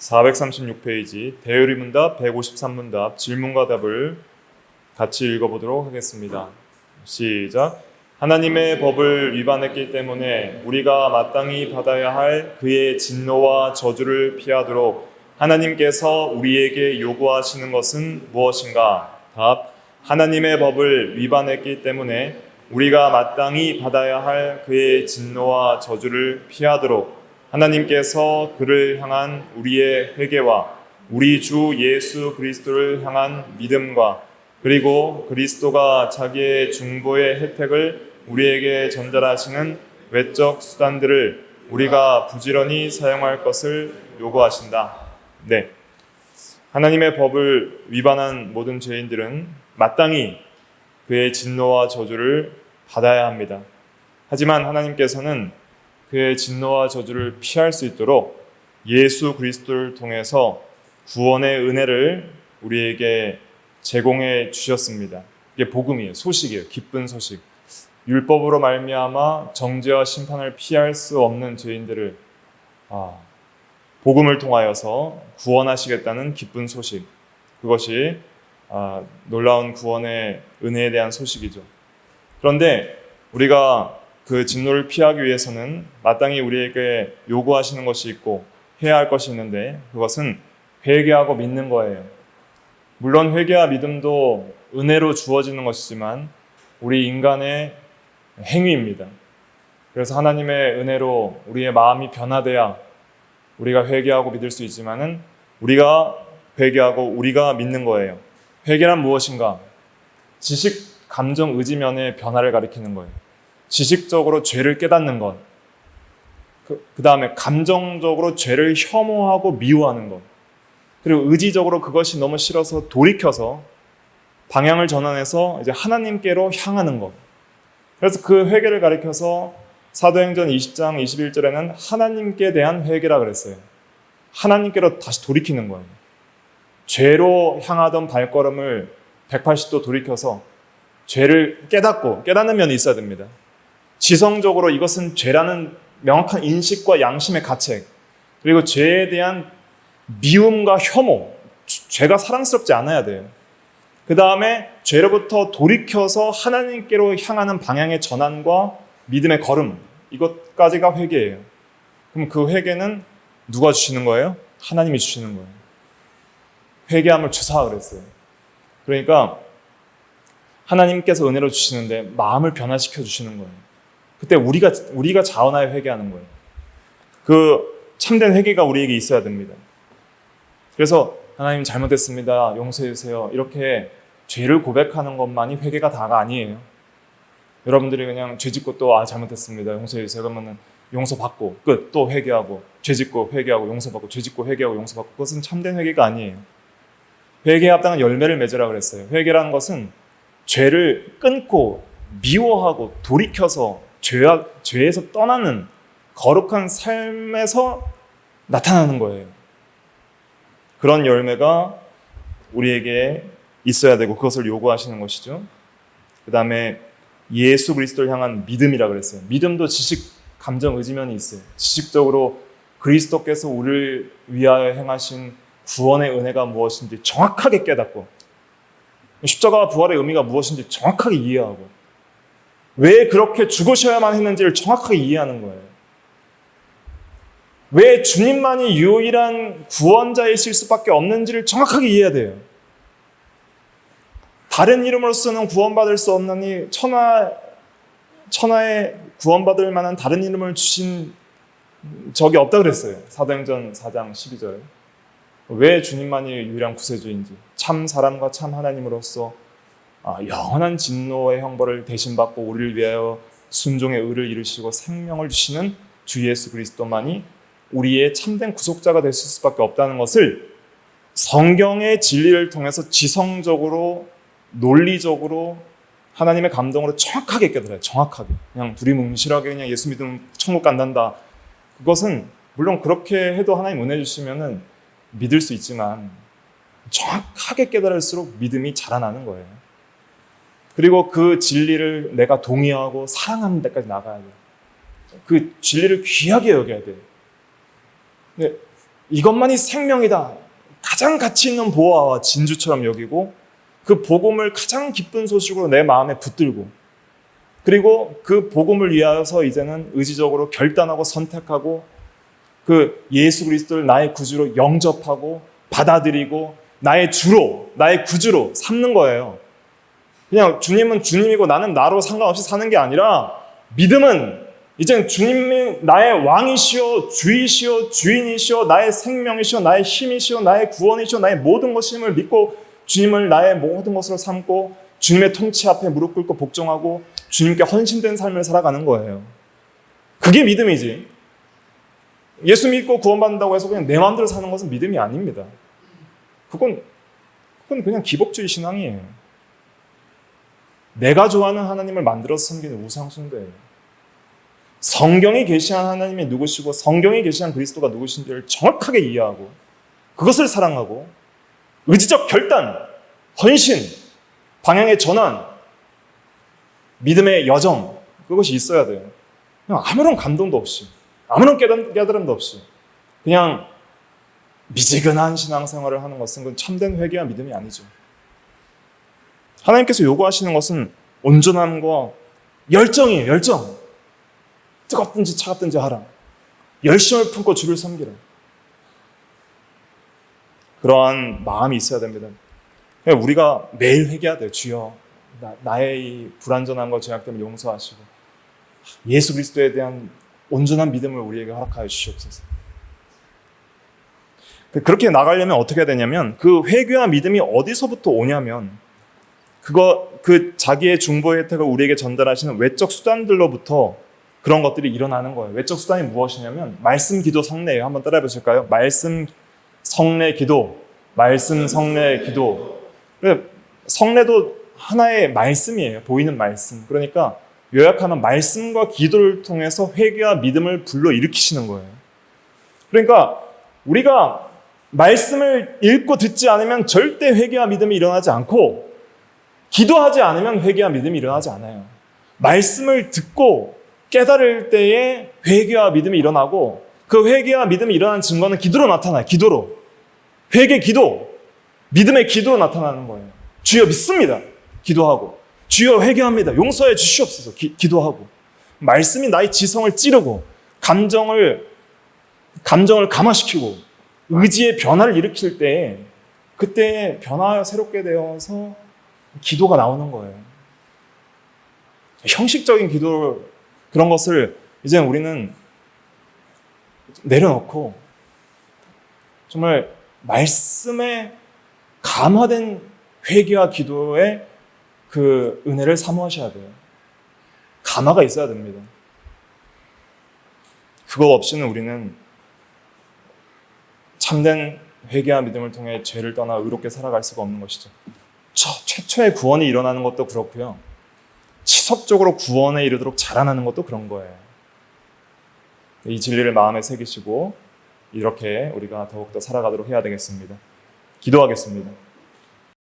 436페이지 대의문답 153문답 질문과 답을 같이 읽어보도록 하겠습니다. 시작. 하나님의 법을 위반했기 때문에 우리가 마땅히 받아야 할 그의 진노와 저주를 피하도록 하나님께서 우리에게 요구하시는 것은 무엇인가? 답. 하나님의 법을 위반했기 때문에 우리가 마땅히 받아야 할 그의 진노와 저주를 피하도록 하나님께서 그를 향한 우리의 회개와 우리 주 예수 그리스도를 향한 믿음과 그리고 그리스도가 자기의 중보의 혜택을 우리에게 전달하시는 외적 수단들을 우리가 부지런히 사용할 것을 요구하신다. 네, 하나님의 법을 위반한 모든 죄인들은 마땅히 그의 진노와 저주를 받아야 합니다. 하지만 하나님께서는 그의 진노와 저주를 피할 수 있도록 예수 그리스도를 통해서 구원의 은혜를 우리에게 제공해 주셨습니다. 이게 복음이에요. 소식이에요. 기쁜 소식. 율법으로 말미암아 정죄와 심판을 피할 수 없는 죄인들을 복음을 통하여서 구원하시겠다는 기쁜 소식. 그것이 놀라운 구원의 은혜에 대한 소식이죠. 그런데 우리가 그 진노를 피하기 위해서는 마땅히 우리에게 요구하시는 것이 있고 해야 할 것이 있는데 그것은 회개하고 믿는 거예요. 물론 회개와 믿음도 은혜로 주어지는 것이지만 우리 인간의 행위입니다. 그래서 하나님의 은혜로 우리의 마음이 변화돼야 우리가 회개하고 믿을 수 있지만은 우리가 회개하고 우리가 믿는 거예요. 회개란 무엇인가? 지식, 감정, 의지면의 변화를 가리키는 거예요. 지식적으로 죄를 깨닫는 것, 그 다음에 감정적으로 죄를 혐오하고 미워하는 것, 그리고 의지적으로 그것이 너무 싫어서 돌이켜서 방향을 전환해서 이제 하나님께로 향하는 것. 그래서 그 회개를 가리켜서 사도행전 20장 21절에는 하나님께 대한 회개라 그랬어요. 하나님께로 다시 돌이키는 거예요. 죄로 향하던 발걸음을 180도 돌이켜서 죄를 깨닫는 면이 있어야 됩니다. 지성적으로 이것은 죄라는 명확한 인식과 양심의 가책, 그리고 죄에 대한 미움과 혐오, 죄가 사랑스럽지 않아야 돼요. 그 다음에 죄로부터 돌이켜서 하나님께로 향하는 방향의 전환과 믿음의 걸음, 이것까지가 회개예요. 그럼 그 회개는 누가 주시는 거예요? 하나님이 주시는 거예요. 회개함을 주사 그랬어요. 그러니까 하나님께서 은혜로 주시는데 마음을 변화시켜 주시는 거예요. 그때 우리가 자원하여 회개하는 거예요. 그 참된 회개가 우리에게 있어야 됩니다. 그래서 하나님 잘못했습니다. 용서해 주세요. 이렇게 죄를 고백하는 것만이 회개가 다가 아니에요. 여러분들이 그냥 죄 짓고 또 잘못했습니다. 용서해 주세요. 그러면은 용서받고 끝. 또 회개하고 죄 짓고 회개하고 용서받고 죄 짓고 회개하고 용서받고 그것은 참된 회개가 아니에요. 회개에 합당한 열매를 맺으라 그랬어요. 회개라는 것은 죄를 끊고 미워하고 돌이켜서 죄에서 떠나는 거룩한 삶에서 나타나는 거예요. 그런 열매가 우리에게 있어야 되고 그것을 요구하시는 것이죠. 그 다음에 예수 그리스도를 향한 믿음이라 그랬어요. 믿음도 지식, 감정, 의지면이 있어요. 지식적으로 그리스도께서 우리를 위하여 행하신 구원의 은혜가 무엇인지 정확하게 깨닫고 십자가와 부활의 의미가 무엇인지 정확하게 이해하고 왜 그렇게 죽으셔야만 했는지를 정확하게 이해하는 거예요. 왜 주님만이 유일한 구원자이실 수밖에 없는지를 정확하게 이해해야 돼요. 다른 이름으로서는 구원받을 수 없나니 천하에 구원받을 만한 다른 이름을 주신 적이 없다 그랬어요. 사도행전 4장 12절. 왜 주님만이 유일한 구세주인지, 참 사람과 참 하나님으로서 영원한 진노의 형벌을 대신받고 우리를 위하여 순종의 의를 이루시고 생명을 주시는 주 예수 그리스도만이 우리의 참된 구속자가 되실 수밖에 없다는 것을 성경의 진리를 통해서 지성적으로 논리적으로 하나님의 감동으로 정확하게 깨달아요. 정확하게. 그냥 두리뭉실하게 그냥 예수 믿으면 천국 간단다. 그것은 물론 그렇게 해도 하나님 은혜 주시면은 믿을 수 있지만 정확하게 깨달을수록 믿음이 자라나는 거예요. 그리고 그 진리를 내가 동의하고 사랑하는 데까지 나가야 돼요. 그 진리를 귀하게 여겨야 돼요. 근데 이것만이 생명이다. 가장 가치 있는 보화와 진주처럼 여기고 그 복음을 가장 기쁜 소식으로 내 마음에 붙들고 그리고 그 복음을 위하여서 이제는 의지적으로 결단하고 선택하고 그 예수 그리스도를 나의 구주로 영접하고 받아들이고 나의 주로, 나의 구주로 삼는 거예요. 그냥 주님은 주님이고 나는 나로 상관없이 사는 게 아니라 믿음은 이제 주님이 나의 왕이시오, 주이시오, 주인이시오, 나의 생명이시오, 나의 힘이시오, 나의 구원이시오, 나의 모든 것임을 믿고 주님을 나의 모든 것으로 삼고 주님의 통치 앞에 무릎 꿇고 복종하고 주님께 헌신된 삶을 살아가는 거예요. 그게 믿음이지. 예수 믿고 구원받는다고 해서 그냥 내 마음대로 사는 것은 믿음이 아닙니다. 그건 그냥 기복주의 신앙이에요. 내가 좋아하는 하나님을 만들어서 섬기는 우상숭배예요. 성경이 계시한 하나님이 누구시고 성경이 계시한 그리스도가 누구신지를 정확하게 이해하고 그것을 사랑하고 의지적 결단, 헌신, 방향의 전환, 믿음의 여정 그것이 있어야 돼요. 그냥 아무런 감동도 없이 아무런 깨달음도 없이 그냥 미지근한 신앙생활을 하는 것은 그건 참된 회개와 믿음이 아니죠. 하나님께서 요구하시는 것은 온전함과 열정이에요. 열정. 뜨겁든지 차갑든지 하라. 열심을 품고 주를 섬기라. 그러한 마음이 있어야 됩니다. 우리가 매일 회개해야 돼요. 주여 나의 이 불완전함과 죄악됨을 용서하시고 예수 그리스도에 대한 온전한 믿음을 우리에게 허락하여 주시옵소서. 그렇게 나가려면 어떻게 해야 되냐면 그 회개와 믿음이 어디서부터 오냐면 그 자기의 중보의 혜택을 우리에게 전달하시는 외적 수단들로부터 그런 것들이 일어나는 거예요. 외적 수단이 무엇이냐면 말씀, 기도, 성례예요. 한번 따라해 보실까요? 말씀, 성례, 기도. 말씀, 성례, 기도. 성례도 하나의 말씀이에요. 보이는 말씀. 그러니까 요약하면 말씀과 기도를 통해서 회개와 믿음을 불러일으키시는 거예요. 그러니까 우리가 말씀을 읽고 듣지 않으면 절대 회개와 믿음이 일어나지 않고 기도하지 않으면 회개와 믿음이 일어나지 않아요. 말씀을 듣고 깨달을 때에 회개와 믿음이 일어나고 그 회개와 믿음이 일어나는 증거는 기도로 나타나요. 기도로. 회개 기도, 믿음의 기도로 나타나는 거예요. 주여 믿습니다. 기도하고 주여 회개합니다. 용서해 주시옵소서. 기도하고 말씀이 나의 지성을 찌르고 감정을 감화시키고 의지의 변화를 일으킬 때 그때 변화하여 새롭게 되어서 기도가 나오는 거예요. 형식적인 기도 그런 것을 이제 우리는 내려놓고 정말 말씀에 감화된 회개와 기도의 그 은혜를 사모하셔야 돼요. 감화가 있어야 됩니다. 그거 없이는 우리는 참된 회개와 믿음을 통해 죄를 떠나 의롭게 살아갈 수가 없는 것이죠. 최초의 구원이 일어나는 것도 그렇고요. 지속적으로 구원에 이르도록 자라나는 것도 그런 거예요. 이 진리를 마음에 새기시고 이렇게 우리가 더욱더 살아가도록 해야 되겠습니다. 기도하겠습니다.